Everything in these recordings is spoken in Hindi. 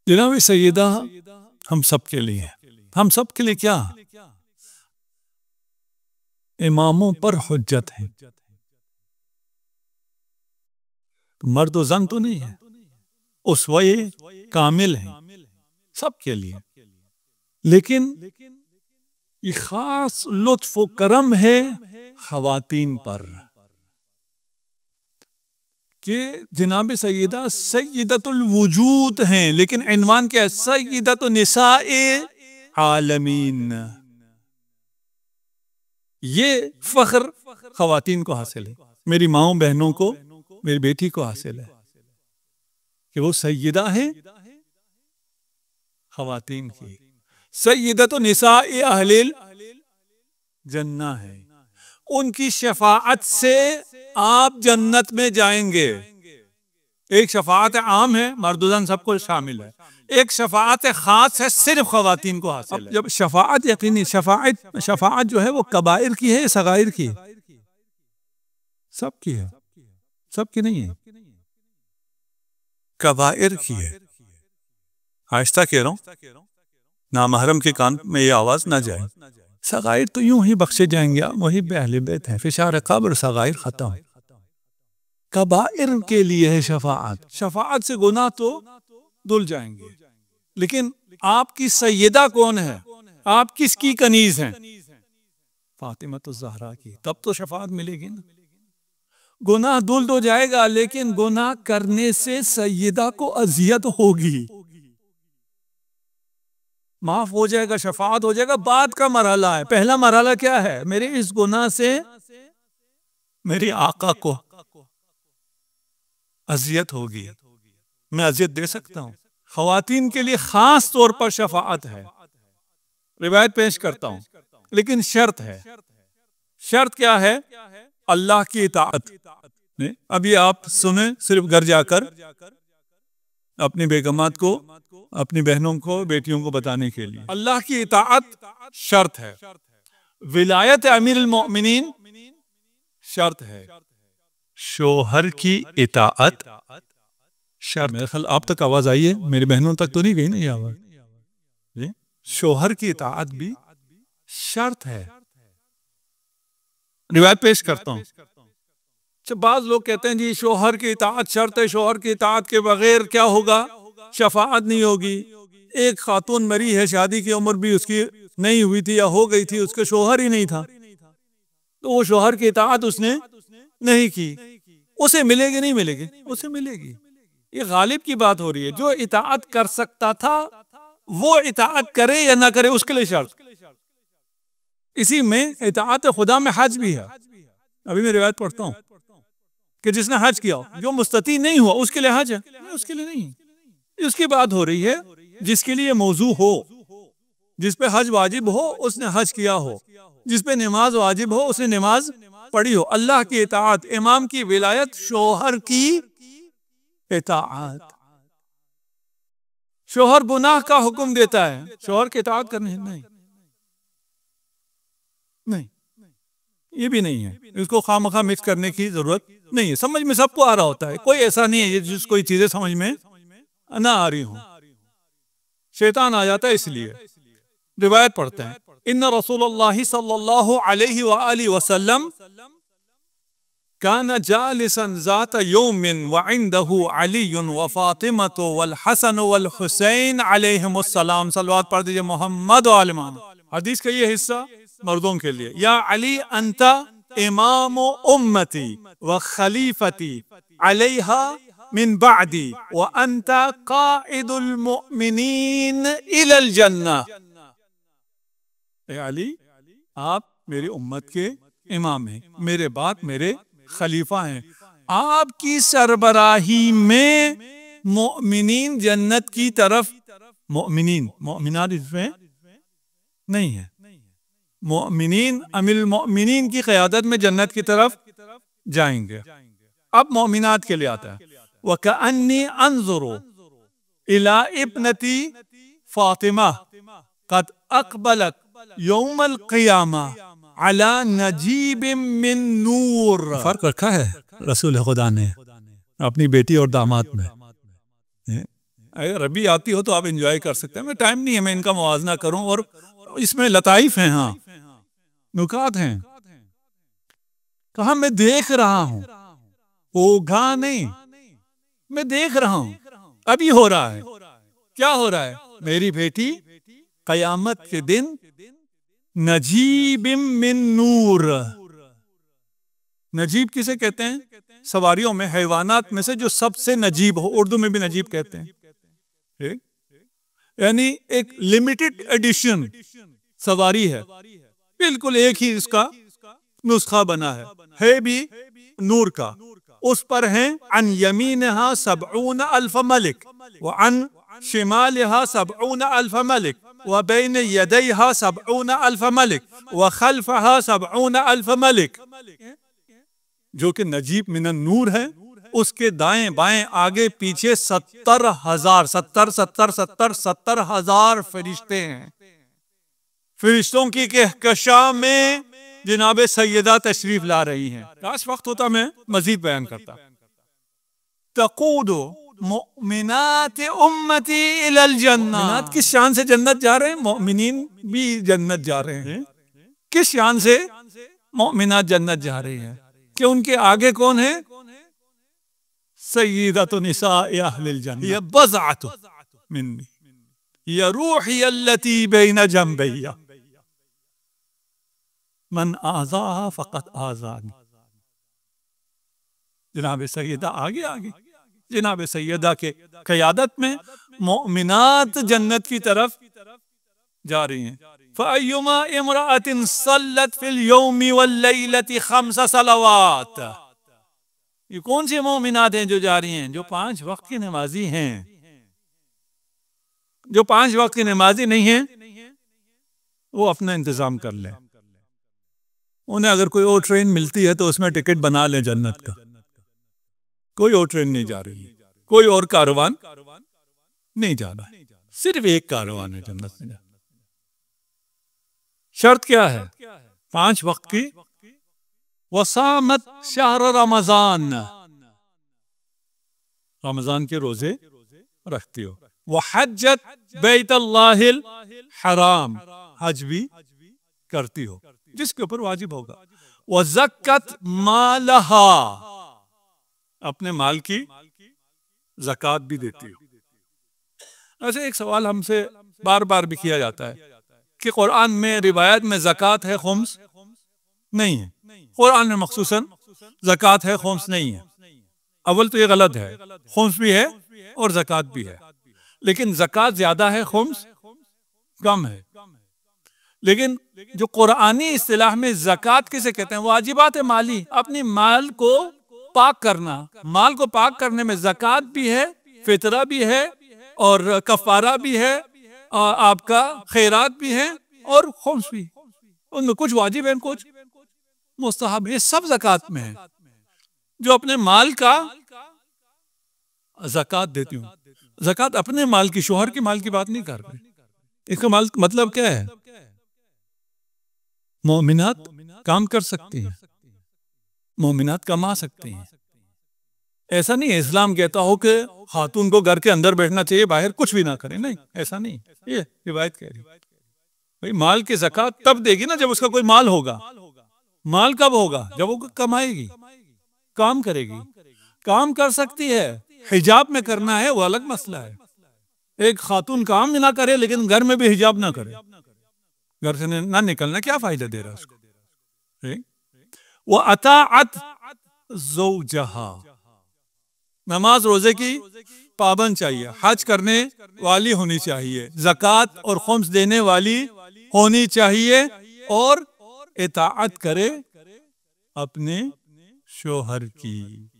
जनाब सैयदा हम सब के लिए, हम सब के लिए क्या, इमामों पर हुज्जत है। मर्द व जन तो नहीं है, उसवे कामिल है सब के लिए। लेकिन ये खास लुत्फ व करम है खवातीन पर कि जनाब सैयदा सैयदतुल वजूद हैं, लेकिन इन्वान क्या है, सैयदतु निसाए आलमीन। ये फख्र खवातीन को हासिल है, मेरी माओ बहनों को, मेरी बेटी को हासिल है कि वो सैयदा है खवातीन की। सैयदतु निसाए अहलिल जन्ना है, उनकी शफाअत से आप जन्नत में जाएंगे। एक शफाअत आम है, मर्दुजन सबको शामिल है, एक शफाअत खास है, सिर्फ खवातीन को हासिल है। जब शफाअत यकीनी, शफाअत जो है वो कबाइर की है, सगाइर की, सबकी है, सबकी नहीं है, कबाइर की है। आहिस्ता कह रहा हूं, नामहरम के कान में ये आवाज ना जाए। सगाइर तो यूं ही बख्शे जाएंगे, वही अहले बैत है, फिशार कब्र सगाइर खत्म। कबाइर के लिए है शफाअत, शफाअत से गुनाह तो धुल जाएंगे। लेकिन आपकी सैयदा कौन है, आप किसकी कनीज हैं? फातिमा तो ज़हरा की, तब तो शफाअत मिलेगी ना। गुनाह धुल तो जाएगा, लेकिन गुनाह करने से सैयदा को अजियत होगी, माफ हो जाएगा, शफाअत हो जाएगा, बाद का मरहला है। पहला मरहला क्या है, मेरे इस गुनाह से मेरी आका को अजियत होगी, मैं अजियत दे सकता हूं। खवातीन के लिए खास तौर पर शफाअत है। रिवायत पेश करता हूं, लेकिन शर्त है। शर्त क्या है? अल्लाह की इताअत। अभी आप सुने, सिर्फ घर जाकर अपनी बेगमात को, अपनी बहनों को, बेटियों को बताने के लिए। अल्लाह की इताअत शर्त है, विलायत अमीरुल मोमिनीन शर्त है, शोहर की इताअत शर्त। मेरे ख्याल आप तक आवाज आई है, मेरी बहनों तक तो नहीं गई ना ये आवाज। शोहर की इताअत भी शर्त है। रिवायत पेश करता हूं। बाज लोग कहते हैं जी शोहर की इताअत शर्त है, शोहर की इताअत के बगैर क्या होगा, शफाअत नहीं होगी। एक खातून मरी है, शादी की उम्र भी उसकी नहीं हुई थी या हो गई थी, उसके शोहर ही नहीं था, तो वो शोहर की इताअत उसने नहीं की, उसे मिलेगी नहीं मिलेगी? उसे मिलेगी। ये गालिब की बात हो रही है, जो इताअत कर सकता था वो इताअत करे या ना करे, उसके लिए शर्त। इसी में इताअत खुदा में हज भी है। अभी मैं रिवायत पढ़ता हूँ कि जिसने हज किया हो, जो मुस्तती नहीं हुआ उसके लिए हज है, उसके लिए नहीं। उसकी बात हो रही है जिसके लिए मौजू हो, जिस पे हज वाजिब हो उसने हज किया हो, जिस पे नमाज वाजिब हो उसने नमाज पढ़ी हो। अल्लाह की इताअत, इमाम की विलायत, शोहर की इताअत। शोहर गुनाह का हुक्म देता है, शोहर की इताअत करनी नहीं, नहीं, ये भी नहीं है। इसको खामखा मिक्स करने की जरूरत नहीं है, समझ में सबको आ रहा होता है। कोई ऐसा नहीं है जिसको ये चीजें समझ में ना आ रही हो, शैतान आ जाता है इसलिए। रिवायत पढ़ते हैं, इन्ना रसूलुल्लाह सल्लल्लाहु अलैहि वआलिहि वसल्लम काना जालिसन ज़ात यौमिन व इंदहु अली व फातिमा वल हसन वल हुसैन अलैहिमुस्सलाम। सल्लल्लाहु पढ़ दीजिए मोहम्मद व आले मोहम्मद। हदीस का ये हिस्सा मर्दों के लिए। या अली अंता इमाम उम्मती व खलीफती अलैहा मिन बादी व अंता काइदुल मुमिनीन इलल जन्ना। अली, आप मेरी उम्मत के इमाम हैं, मेरे बाद मेरे खलीफा हैं, आपकी सरबराही में मोमिनीन जन्नत की तरफ, मोमिनीन मोमिनात इसमें नहीं है, मोमिनीन अमीरुल मोमिनीन की क़यादत में जन्नत की तरफ जाएंगे। अब मोमिनात के लिए आता है, वकअन्नी अंजुरु इला इब्नती फातिमा कद अक़बलत यौमल क़ियामा अला नजीबिम मिन नूर। फर्क रखा है रसूल खुदा ने अपनी बेटी और दामाद में। अगर अभी आती हो तो आप एंजॉय कर सकते हैं। मैं टाइम नहीं है मैं इनका मुआवजा करूं, और इसमें लताइफ हैं, हाँ नुकात हैं। कहा मैं देख रहा हूं, होगा नहीं, मैं देख रहा हूं, अभी हो रहा है। क्या हो रहा है? मेरी बेटी कयामत के दिन नजीबिम मिन नूर। नजीब किसे कहते हैं? सवारियों में, हैवानात में से जो सबसे नजीब हो, उर्दू में भी नजीब कहते हैं, ठीक? यानी एक लिमिटेड एडिशन सवारी है, बिल्कुल एक ही इसका नुस्खा बना है भी नूर का। उस पर हैं अन यमीनहा सबऊन अल्फ मलिक व अन शिमालहा सबऊन अल्फ मलिक व बैन यदैहा सबऊन अल्फ मलिक व खल्फहा सबऊन अल्फ मलिक। जो कि नजीब मिनन नूर है, उसके दाएं बाएं आगे पीछे 70,000 70,000 फरिश्ते हैं। फरिश्तों की कहकशां में जनाब सैयदा तशरीफ ला रही हैं। काश वक्त होता मैं मजीद बयान करता। तक़ूदु मुमिनात उम्मती इलल जन्नह। मुमिनात किस शान से जन्नत जा रहे हैं? मोमिनीन भी जन्नत जा रहे हैं। किस शान से मोमिनात जन्नत जा रही हैं? कि उनके आगे कौन है? सय्यदतु निसाए अहलिल जन्नह, ये बज़अतु मिन्नी, ये रूही अल्लती बैन जंबैया, मन आज़ा फ़क़त आज़ानी। जनाब सैयदा आगे आगे, जनाब सैयदा के क़यादत में मोमिनात जन्नत की तरफ जा रही हैं। फ़अय्युमा इम्राअतिन सल्लत फ़िल यौमि वल लैलति ख़म्स सलवात। ये कौन सी मोमिनात हैं जो जा रही हैं? जो 5 वक्त की नमाजी हैं। जो 5 वक्त की नमाजी नहीं है वो अपना इंतजाम कर लें। उन्हें अगर कोई और ट्रेन मिलती है तो उसमें टिकट बना लें जन्नत का। कोई और ट्रेन नहीं जा रही, कोई और कारवान नहीं जा रहा है, सिर्फ एक कारवान है जन्नत में। शर्त क्या है? 5 वक्त की। वसामत शहर रमजान, रमजान के रोजे रखती हो। वहज्जत बैतुल्लाहिल हराम, हज भी करती हो जिसके ऊपर वाजिब होगा। वज़क्कत मालहा, अपने माल की ज़कात भी देती हो। ऐसे एक सवाल हमसे बार बार भी किया जाता है कि कुरान में रिवायत में ज़कात है, खुम्स नहीं है। कुरान में मखसूसन ज़कात है, खुम्स नहीं है। अव्वल तो ये गलत है, खुम्स भी है और ज़कात भी है, लेकिन ज़कात ज्यादा है, खुम्स कम है। लेकिन जो कुरानी इस्तिलाह में ज़कात किसे कहते हैं? वाजिबात माली, अपनी माल को पाक करना। माल को पाक करने में ज़कात भी है, फितरा भी है, और कफारा भी है, और आपका खैरात भी है, और खुम्स भी। उनमें कुछ वाजिब है, कुछ मुस्तहब है, सब ज़कात में है। जो अपने माल का ज़कात देती हूँ, ज़कात अपने माल की, शोहर के माल की बात नहीं कर रहे। इसका माल मतलब क्या है? मोमिनात काम कर सकती हैं, मोमिनात कमा सकती हैं। ऐसा नहीं है इस्लाम कहता हो कि खातून को घर के अंदर बैठना चाहिए, बाहर कुछ भी ना करे, नहीं, ऐसा नहीं। ये रिवायत कह रही भाई माल की ज़कात तब देगी ना जब उसका कोई माल होगा। माल कब होगा? जब वो कमाएगी, काम करेगी। काम कर सकती है, हिजाब में करना है वो अलग मसला है। एक खातून काम भी ना करे लेकिन घर में भी हिजाब ना करे, घर से ना निकलना, क्या फायदा दे रहा है उसको? वो अताअत ज़ौजहा, नमाज रोजे की पाबंद चाहिए, हज करने वाली होनी चाहिए, ज़कात और खुम्स देने वाली होनी चाहिए, और इताअत करे अपने शोहर की।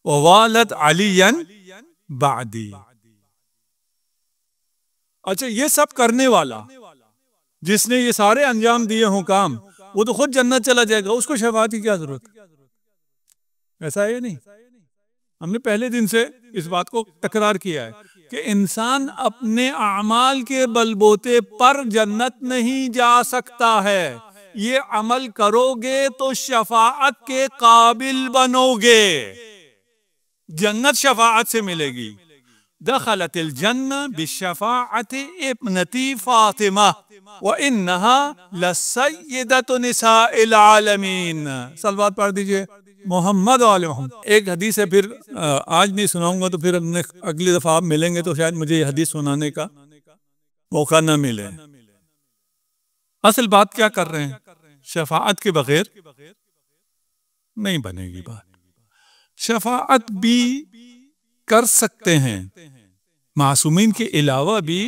ववालत अलियन बादी। अच्छा, ये सब करने वाला जिसने ये सारे अंजाम दिए हों काम, वो तो खुद जन्नत चला जाएगा, उसको शफाअत की क्या जरूरत? ऐसा है नहीं? हमने पहले दिन से इस बात को तकरार किया है कि इंसान अपने अमाल के बलबूते पर जन्नत नहीं जा सकता है। ये अमल करोगे तो शफाअत के काबिल बनोगे, जन्नत शफाअत से मिलेगी। दखलतिल जन्नह बिशफाअति इब्नती फातिमा व इन्नहा लसय्यदतु निसाइल आलमीन। सलवात पढ़ दीजिए मोहम्मद वाले मोहम्मद। एक हदीस है, फिर आज नहीं सुनाऊंगा तो फिर अगली दफा आप मिलेंगे तो शायद मुझे ये हदीस सुनाने का मौका न मिले। असल बात क्या कर रहे हैं, शफाअत के बगैर नहीं बनेगी बात। शफाअत भी कर सकते हैं, मासूमीन के अलावा भी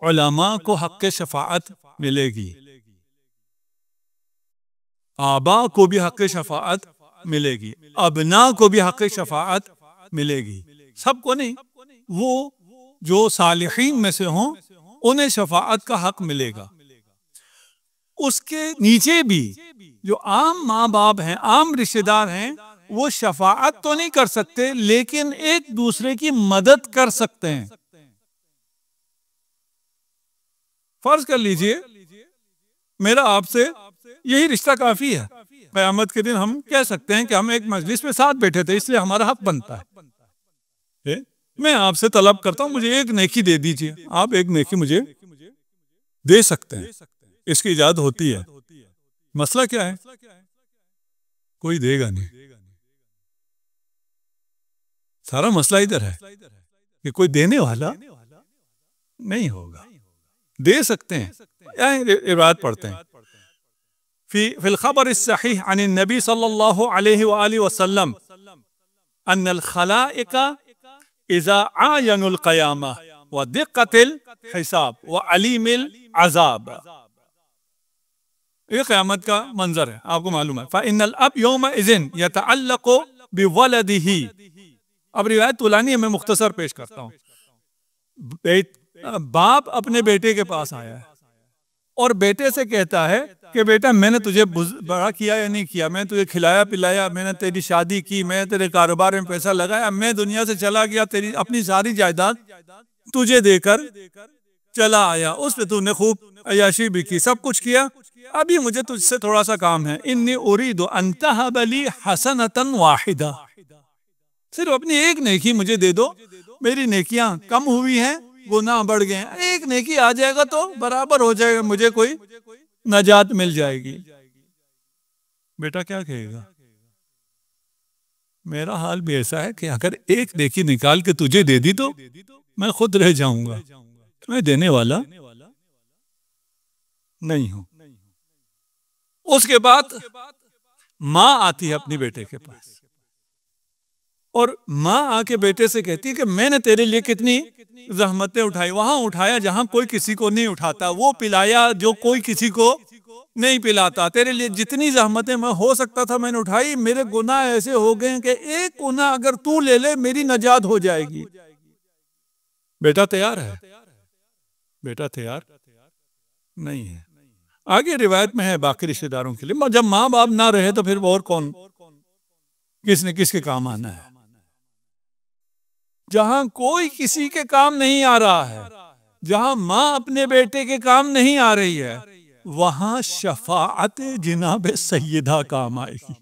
उलमा को हक़ शफाअत मिलेगी, आबा को भी हक़ शफाअत मिलेगी, अबना को भी हक़ शफाअत मिलेगी, सबको नहीं। वो जो सालिहीन में से हों उन्हें शफाअत का हक मिलेगा। उसके नीचे भी जो आम माँ बाप हैं, आम रिश्तेदार हैं, वो शफाअत तो नहीं कर सकते लेकिन एक दूसरे की मदद कर सकते हैं। फर्ज कर लीजिए मेरा आपसे यही रिश्ता काफी है, क़यामत के दिन हम कह सकते हैं कि हम एक मजलिस में साथ बैठे थे इसलिए हमारा हक बनता है। मैं आपसे तलब करता हूं मुझे एक नेकी दे दीजिए, आप एक नेकी मुझे दे सकते हैं, इसकी इजाजत होती है। मसला क्या है, कोई देगा नहीं। सारा मसला इधर है कि कोई देने वाला नहीं होगा। दे सकते हैं, रिवायत पढ़ते हैं फिल खबर सहीह अन नबी सल्लल्लाहु अलैहि वसल्लम अन्नल खलाइका इज़ा आयनुल क़यामा व दिक्कतिल हिसाब व अलीमिल अज़ाब। ये क़यामत का मंजर है, आपको मालूम है। फ़इन्नल अब यौमइज़िन यतअल्लक़ु बिवलदिही। अब रिवायत तुलानी है, मैं मुख्तसर पेश करता हूँ। बाप अपने बेटे के पास आया है और बेटे से कहता है कि बेटा मैंने तुझे बड़ा किया या नहीं किया, मैं तुझे खिलाया पिलाया, मैंने तेरी शादी की, मैं तेरे कारोबार में पैसा लगाया, मैं दुनिया से चला गया, तेरी अपनी सारी जायदाद तुझे देकर चला आया, उस पे तूने खूब अयाशी भी की, सब कुछ किया। अभी मुझे तुझसे थोड़ा सा काम है। इन्नी उरीदु अन तहब ली हसनतन वाहिदा। सिर्फ अपनी एक नेकी मुझे दे दो, मेरी नेकियां कम हुई हैं, गुनाह बढ़ गए हैं, एक नेकी आ जाएगा तो बराबर हो जाएगा, मुझे कोई नजात मिल जाएगी। बेटा क्या कहेगा, मेरा हाल भी ऐसा है कि अगर एक नेकी निकाल के तुझे दे दी तो मैं खुद रह जाऊंगा, मैं देने वाला नहीं हूं। उसके बाद माँ आती है अपनी बेटे के पास और माँ आके बेटे से कहती है कि मैंने तेरे लिए कितनी जहमतें उठाई, वहां उठाया जहां कोई किसी को नहीं उठाता, वो पिलाया जो कोई किसी को नहीं पिलाता, तेरे लिए जितनी जहमतें मैं हो सकता था मैंने उठाई, मेरे गुनाह ऐसे हो गए कि एक गुनाह अगर तू ले ले मेरी नजात हो जाएगी। बेटा तैयार है? बेटा तैयार नहीं है। आगे रिवायत में है बाकी रिश्तेदारों के लिए, जब माँ बाप ना रहे तो फिर और कौन किसने किसके काम आना है। जहां कोई किसी के काम नहीं आ रहा है, जहां माँ अपने बेटे के काम नहीं आ रही है, वहां शफाअत जिनाब सैयदा काम आएगी।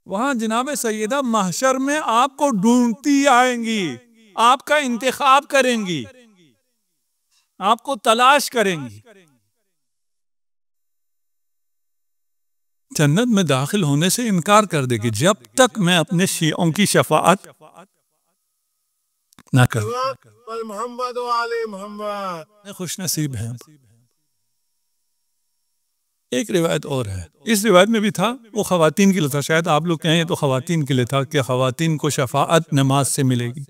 वहां जिनाब सैयदा महशर में आपको ढूंढती आएंगी, आपका इंतखाब करेंगी, आपको तलाश करेंगी। जन्नत में दाखिल होने से इनकार कर देगी जब तक मैं अपने शियों की शफाअत ना करूं। खुश नसीब है। एक रिवायत और है, इस रिवायत में भी था, वो खवातीन के लिए था, शायद आप लोग कहें तो खवातीन के लिए था कि खवातीन को शफाअत नमाज से मिलेगी।